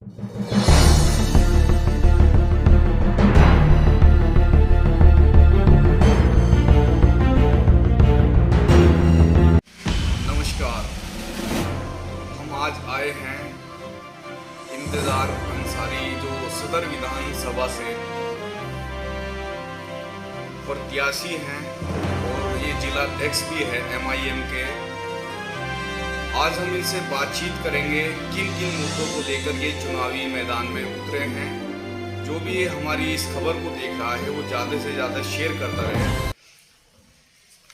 नमस्कार। हम आज आए हैं इंतजार अंसारी जो सदर विधानसभा से प्रत्याशी हैं और ये जिला अध्यक्ष भी है MIM के। आज हम इनसे बातचीत करेंगे किन किन मुद्दों को लेकर ये चुनावी मैदान में उतरे हैं। जो भी हमारी इस खबर को देख रहा है वो ज़्यादा से ज़्यादा शेयर करता रहे।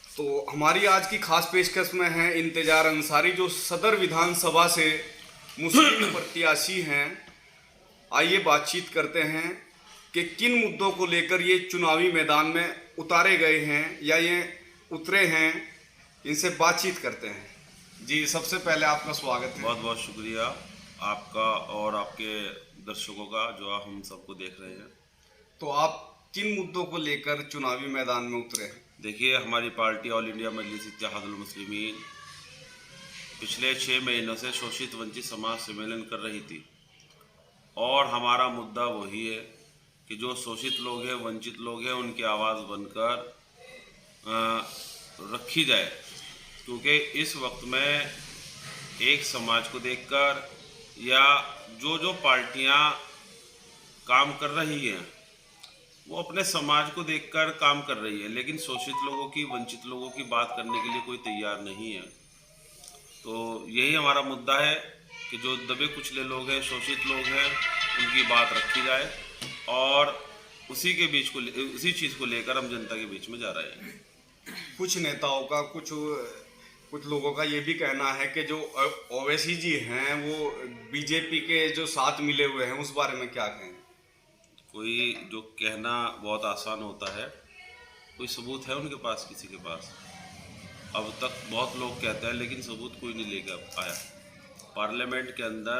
तो हमारी आज की खास पेशकश में है इंतजार अंसारी जो सदर विधानसभा से मुस्लिम प्रत्याशी हैं। आइए बातचीत करते हैं कि किन मुद्दों को लेकर ये चुनावी मैदान में उतारे गए हैं या ये उतरे हैं। इनसे बातचीत करते हैं। जी, सबसे पहले आपका स्वागत है। बहुत बहुत शुक्रिया आपका और आपके दर्शकों का जो हम सबको देख रहे हैं। तो आप किन मुद्दों को लेकर चुनावी मैदान में उतरे हैं? देखिए, हमारी पार्टी ऑल इंडिया मजलिस इत्तेहादुल मुस्लिमीन पिछले 6 महीनों से शोषित वंचित समाज सम्मेलन कर रही थी और हमारा मुद्दा वही है कि जो शोषित लोग हैं, वंचित लोग हैं, उनकी आवाज़ बनकर रखी जाए। क्योंकि इस वक्त में एक समाज को देखकर या जो पार्टियां काम कर रही हैं वो अपने समाज को देखकर काम कर रही है, लेकिन शोषित लोगों की, वंचित लोगों की बात करने के लिए कोई तैयार नहीं है। तो यही हमारा मुद्दा है कि जो दबे कुचले लोग हैं, शोषित लोग हैं, उनकी बात रखी जाए और उसी चीज़ को लेकर हम जनता के बीच में जा रहे हैं। कुछ नेताओं का, कुछ लोगों का ये भी कहना है कि जो ओवैसी जी हैं वो बीजेपी के जो साथ मिले हुए हैं, उस बारे में क्या कहें? कोई जो कहना बहुत आसान होता है, कोई सबूत है उनके पास? किसी के पास अब तक बहुत लोग कहते हैं लेकिन सबूत कोई नहीं लेकर आया। पार्लियामेंट के अंदर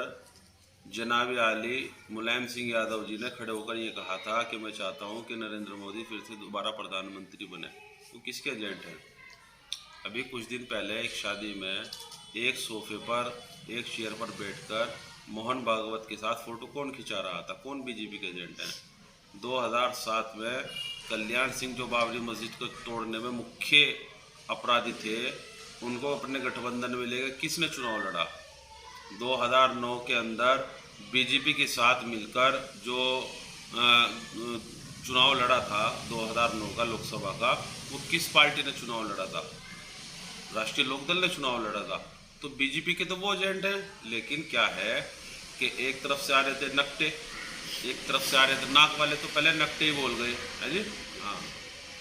जनाब आली मुलायम सिंह यादव जी ने खड़े होकर ये कहा था कि मैं चाहता हूँ कि नरेंद्र मोदी फिर से दोबारा प्रधानमंत्री बने। वो किसके एजेंट हैं? अभी कुछ दिन पहले एक शादी में एक सोफे पर, एक चेयर पर बैठकर मोहन भागवत के साथ फोटो कौन खिंचा रहा था? कौन बीजेपी के एजेंट हैं? 2007 में कल्याण सिंह जो बाबरी मस्जिद को तोड़ने में मुख्य अपराधी थे, उनको अपने गठबंधन में लेकर किसने चुनाव लड़ा? 2009 के अंदर बीजेपी के साथ मिलकर जो चुनाव लड़ा था 2009 का लोकसभा का, वो किस पार्टी ने चुनाव लड़ा था? राष्ट्रीय लोकदल ने चुनाव लड़ा था। तो बीजेपी के तो वो एजेंट हैं, लेकिन क्या है कि एक तरफ से आ रहे थे नकटे, एक तरफ से आ रहे थे नाक वाले, तो पहले नकटे ही बोल गए है जी। हाँ,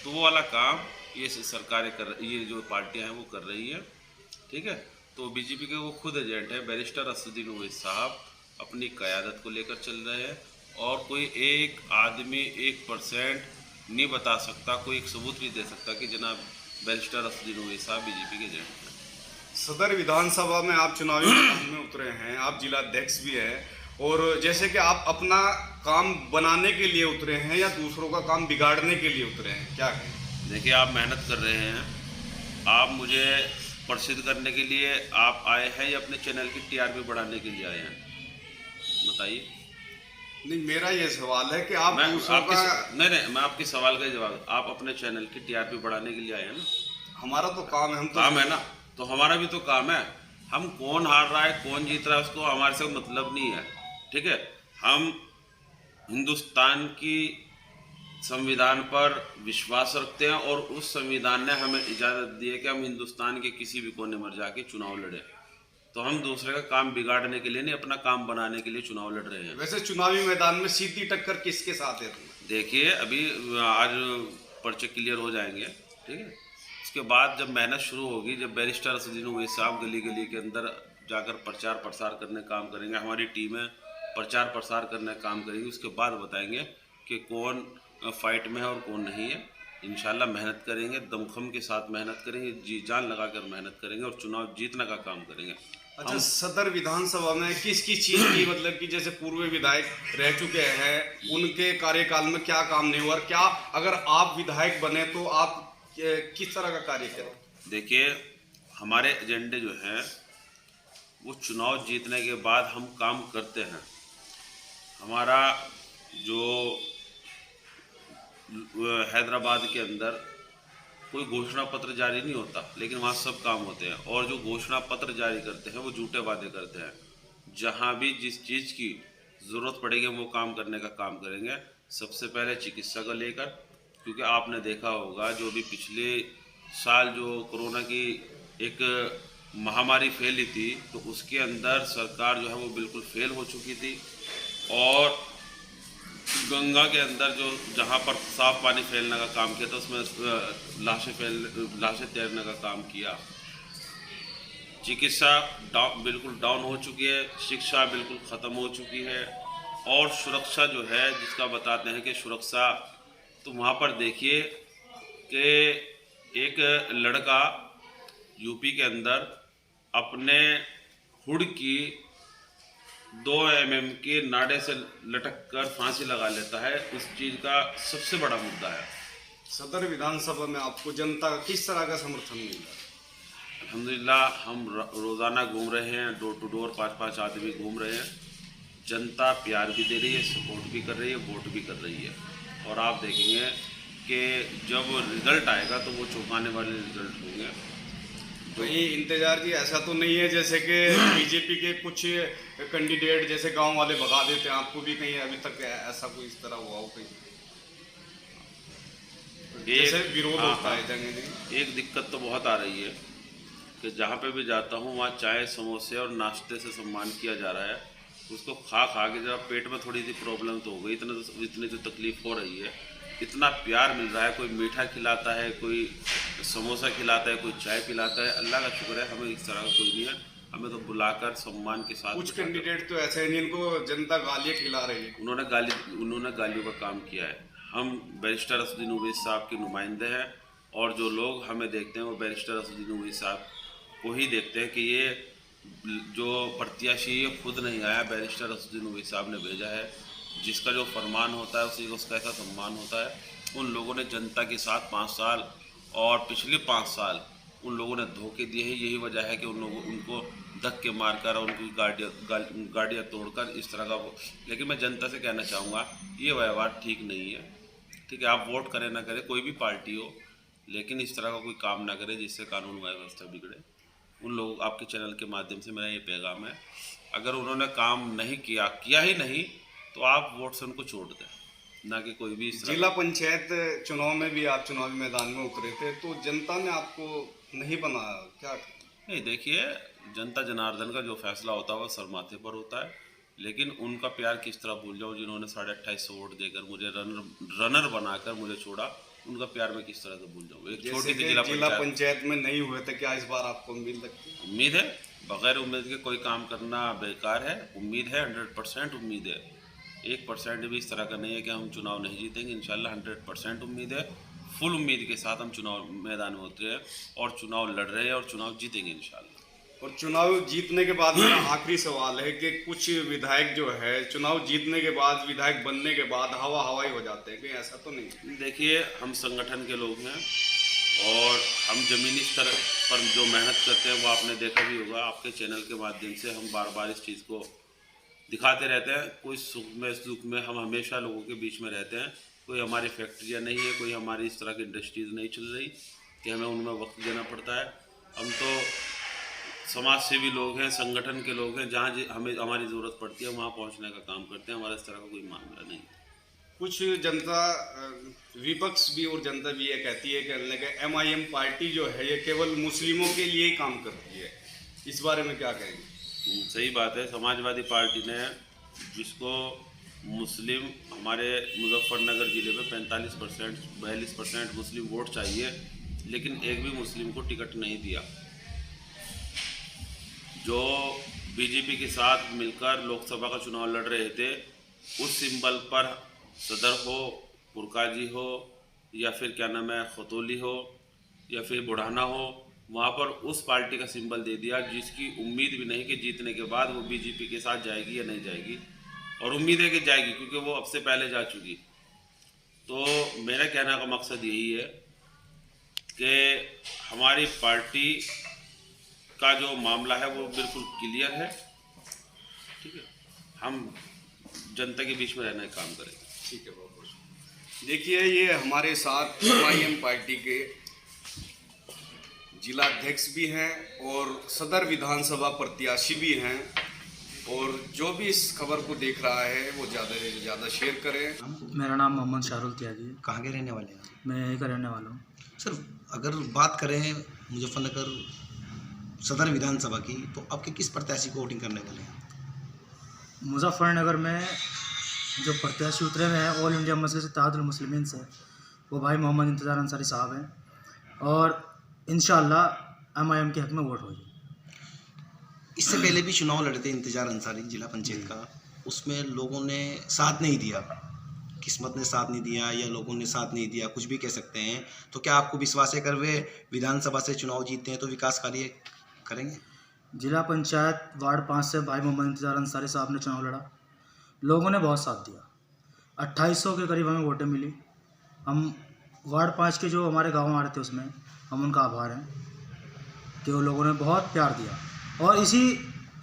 तो वो वाला काम ये सरकारें ये जो पार्टियां हैं वो कर रही हैं, ठीक है। तो बीजेपी के वो खुद एजेंट हैं। बैरिस्टर असदुद्दीन ओवैसी साहब अपनी क़यादत को लेकर चल रहे हैं और कोई एक आदमी 1% नहीं बता सकता, कोई एक सबूत नहीं दे सकता कि जनाब बैरिस्टर असदुद्दीन ओवैसी साहब बीजेपी के एजेंट हैं। सदर विधानसभा में आप चुनावी मैदान में उतरे हैं, आप जिला अध्यक्ष भी हैं और जैसे कि आप अपना काम बनाने के लिए उतरे हैं या दूसरों का काम बिगाड़ने के लिए उतरे हैं, क्या कहें? देखिए, आप मेहनत कर रहे हैं, आप मुझे प्रसिद्ध करने के लिए आप आए हैं या अपने चैनल की TRP बढ़ाने के लिए आए हैं? बताइए। नहीं, मेरा ये सवाल है कि आप दूसरों का नहीं, मैं आपके सवाल का जवाब, आप अपने चैनल की TRP बढ़ाने के लिए आए हैं ना? हमारा तो काम है, हम तो काम है ना, तो हमारा भी तो काम है। हम कौन हार रहा है, कौन जीत रहा है, उसको हमारे से मतलब नहीं है, ठीक है। हम हिंदुस्तान की संविधान पर विश्वास रखते हैं और उस संविधान ने हमें इजाज़त दी है कि हम हिंदुस्तान के किसी भी कोने में जाके चुनाव लड़े। तो हम दूसरे का काम बिगाड़ने के लिए नहीं, अपना काम बनाने के लिए चुनाव लड़ रहे हैं। वैसे चुनावी मैदान में सीधी टक्कर किसके साथ है? देखिए, अभी आज पर्चे क्लियर हो जाएंगे, ठीक है। उसके बाद जब मेहनत शुरू होगी, जब बैरिस्टर असदुद्दीन ओवैसी साहब गली गली के अंदर जाकर प्रचार प्रसार करने काम करेंगे, हमारी टीमें प्रचार प्रसार करने काम करेगी, उसके बाद बताएंगे कि कौन फाइट में है और कौन नहीं है। इंशाल्लाह मेहनत करेंगे, दमखम के साथ मेहनत करेंगे, जी जान लगाकर मेहनत करेंगे और चुनाव जीतने का काम करेंगे। अच्छा, सदर विधानसभा में किस किस चीज़ की, मतलब कि जैसे पूर्व विधायक रह चुके हैं, उनके कार्यकाल में क्या काम नहीं हुआ और क्या अगर आप विधायक बने तो आप किस तरह का कार्य करें? देखिए, हमारे एजेंडे जो हैं वो चुनाव जीतने के बाद हम काम करते हैं हमारा जो हैदराबाद के अंदर कोई घोषणा पत्र जारी नहीं होता, लेकिन वहाँ सब काम होते हैं, और जो घोषणा पत्र जारी करते हैं वो झूठे वादे करते हैं। जहाँ भी जिस चीज़ की ज़रूरत पड़ेगी वो काम करने का काम करेंगे। सबसे पहले चिकित्सा को लेकर, क्योंकि आपने देखा होगा जो भी पिछले साल जो कोरोना की एक महामारी फैली थी, तो उसके अंदर सरकार जो है वो बिल्कुल फेल हो चुकी थी। और गंगा के अंदर जो जहाँ पर साफ पानी फैलने का काम किया था, उसमें लाशें तैरने का काम किया। चिकित्सा बिल्कुल डाउन हो चुकी है, शिक्षा बिल्कुल ख़त्म हो चुकी है, और सुरक्षा जो है जिसका बताते हैं कि सुरक्षा, तो वहाँ पर देखिए कि एक लड़का यूपी के अंदर अपने हुड की 2 mm के नाड़े से लटक कर फांसी लगा लेता है। उस चीज़ का सबसे बड़ा मुद्दा है। सदर विधानसभा में आपको जनता का किस तरह का समर्थन मिला? अल्हम्दुलिल्लाह, हम रोज़ाना घूम रहे हैं, डोर टू डोर 5-5 आदमी घूम रहे हैं। जनता प्यार भी दे रही है, सपोर्ट भी कर रही है, वोट भी कर रही है। और आप देखेंगे कि जब रिज़ल्ट आएगा तो वो चौंकाने वाले रिज़ल्ट होंगे। वही इंतजार जी, ऐसा तो नहीं है जैसे कि बीजेपी के कुछ कैंडिडेट जैसे गांव वाले भगा देते हैं, आपको भी कहीं अभी तक ऐसा कोई इस तरह हुआ हो कहीं जैसे विरोध होता है जंग? एक दिक्कत तो बहुत आ रही है कि जहाँ पे भी जाता हूँ वहाँ चाय समोसे और नाश्ते से सम्मान किया जा रहा है। उसको खा खा के जब पेट में थोड़ी सी प्रॉब्लम तो हो गई, इतनी तो तकलीफ हो रही है। इतना प्यार मिल रहा है, कोई मीठा खिलाता है, कोई समोसा खिलाता है, कोई चाय पिलाता है। अल्लाह का शुक्र है, हमें इस तरह का कोई नहीं है। हमें तो बुलाकर सम्मान के साथ। कुछ कैंडिडेट तो ऐसे हैं जिनको जनता गालियाँ खिला रही है। उन्होंने गालियों का काम किया है। हम बैरिस्टर असदुद्दीन ओवैसी साहब के नुमाइंदे हैं, और जो लोग हमें देखते हैं वो बैरिस्टर असदुद्दीन ओवैसी साहब को ही देखते हैं कि ये जो प्रत्याशी ये खुद नहीं आया, बैरिस्टर असदुद्दीन ओवैसी साहब ने भेजा है। जिसका जो फरमान होता है उसी को उसका ऐसा सम्मान होता है। उन लोगों ने जनता के साथ 5 साल और पिछले 5 साल उन लोगों ने धोखे दिए हैं। यही वजह है कि उनको धक्के मारकर और उनकी गाड़ियाँ तोड़कर इस तरह का लेकिन मैं जनता से कहना चाहूँगा ये व्यवहार ठीक नहीं है। ठीक है, आप वोट करें ना करें, कोई भी पार्टी हो, लेकिन इस तरह का कोई काम ना करें जिससे कानून व्यवस्था बिगड़े। उन लोग आपके चैनल के माध्यम से मेरा ये पैगाम है, अगर उन्होंने काम नहीं किया ही नहीं, तो आप वोट से उनको छोड़ दें, ना कि कोई भी। जिला पंचायत चुनाव में भी आप चुनावी मैदान में उतरे थे, तो जनता ने आपको नहीं बनाया क्या? नहीं, देखिए, जनता जनार्दन का जो फैसला होता है वो सर माथे पर होता है, लेकिन उनका प्यार किस तरह भूल जाऊँ जिन्होंने 2850 वोट देकर मुझे रनर बनाकर मुझे छोड़ा। उनका प्यार मैं किस तरह से भूल जाऊँ? एक छोटी सी जिला पंचायत में नहीं हुए थे, क्या इस बार आपको उम्मीद लगती है? उम्मीद है, बगैर उम्मीद के कोई काम करना बेकार है। उम्मीद है, 100% उम्मीद है। 1% भी इस तरह का नहीं है कि हम चुनाव नहीं जीतेंगे। इंशाल्लाह 100% उम्मीद है। फुल उम्मीद के साथ हम चुनाव मैदान में उतरे हैं और चुनाव लड़ रहे हैं और चुनाव जीतेंगे इंशाल्लाह। और चुनाव जीतने के बाद मेरा आखिरी सवाल है कि कुछ विधायक जो है चुनाव जीतने के बाद, विधायक बनने के बाद हवाई हो जाते हैं, कहीं ऐसा तो नहीं? देखिए, हम संगठन के लोग हैं और हम ज़मीनी स्तर पर जो मेहनत करते हैं वो आपने देखा भी होगा। आपके चैनल के माध्यम से हम बार बार इस चीज़ को दिखाते रहते हैं। कोई सुख में दुख में हम हमेशा लोगों के बीच में रहते हैं। कोई हमारी फैक्ट्रियाँ नहीं है, कोई हमारी इस तरह की इंडस्ट्रीज़ नहीं चल रही कि हमें उनमें वक्त देना पड़ता है। हम तो समाज सेवी लोग हैं, संगठन के लोग हैं, जहाँ हमें हमारी ज़रूरत पड़ती है वहाँ पहुँचने का काम करते हैं। हमारा इस तरह का कोई मामला नहीं। कुछ जनता, विपक्ष भी और जनता भी ये कहती है कि MIM पार्टी जो है ये केवल मुस्लिमों के लिए ही काम करती है, इस बारे में क्या कहेंगे? सही बात है। समाजवादी पार्टी ने जिसको मुस्लिम, हमारे मुजफ्फरनगर ज़िले में 42% मुस्लिम वोट चाहिए, लेकिन एक भी मुस्लिम को टिकट नहीं दिया। जो बीजेपी के साथ मिलकर लोकसभा का चुनाव लड़ रहे थे, उस सिंबल पर सदर हो, पुरकाजी हो, या फिर क्या नाम है खतौली हो, या फिर बुढ़ाना हो, वहाँ पर उस पार्टी का सिंबल दे दिया जिसकी उम्मीद भी नहीं कि जीतने के बाद वो बीजेपी के साथ जाएगी या नहीं जाएगी। और उम्मीद है कि जाएगी क्योंकि वो अब से पहले जा चुकी। तो मेरा कहने का मकसद यही है कि हमारी पार्टी का जो मामला है वो बिल्कुल क्लियर है। ठीक है, हम जनता के बीच में रहना का काम करेंगे। ठीक है, बहुत बहुत। देखिए, ये हमारे साथ MIM पार्टी के जिलाध्यक्ष भी हैं और सदर विधानसभा प्रत्याशी भी हैं, और जो भी इस खबर को देख रहा है वो ज़्यादा से ज़्यादा शेयर करें। मेरा नाम मोहम्मद शाहरुल त्यागी है। कहाँ के रहने वाले हैं? मैं यहीं का रहने वाला हूँ। सर, अगर बात करें मुजफ्फरनगर सदर विधानसभा की, तो आपके किस प्रत्याशी को वोटिंग करने वाले हैं? मुजफ्फरनगर में जो प्रत्याशी उतरे हुए हैं ऑल इंडिया मजलिस इत्तेहादुल मुस्लिमीन से, वो भाई मोहम्मद इंतज़ार अंसारी साहब हैं, और इंशाअल्लाह MIM के हक़ में वोट होगी। इससे पहले भी चुनाव लड़े थे इंतजार अंसारी जिला पंचायत का, उसमें लोगों ने साथ नहीं दिया, किस्मत ने साथ नहीं दिया या लोगों ने साथ नहीं दिया, कुछ भी कह सकते हैं। तो क्या आपको विश्वास है कर वे विधानसभा से चुनाव जीतते हैं तो विकास कार्य करेंगे? जिला पंचायत वार्ड 5 से भाई मोहम्मद इंतज़ार अंसारी साहब ने चुनाव लड़ा, लोगों ने बहुत साथ दिया, 2800 के करीब हमें वोटें मिली। हम वार्ड 5 के जो हमारे गाँव आ रहे थे उसमें हम उनका आभार हैं कि वो लोगों ने बहुत प्यार दिया, और इसी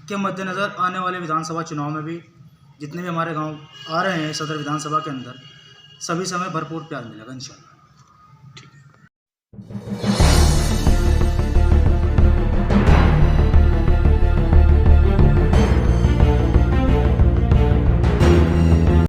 के मद्देनज़र आने वाले विधानसभा चुनाव में भी जितने भी हमारे गांव आ रहे हैं सदर विधानसभा के अंदर, सभी से हमें भरपूर प्यार मिलेगा इंशाअल्लाह।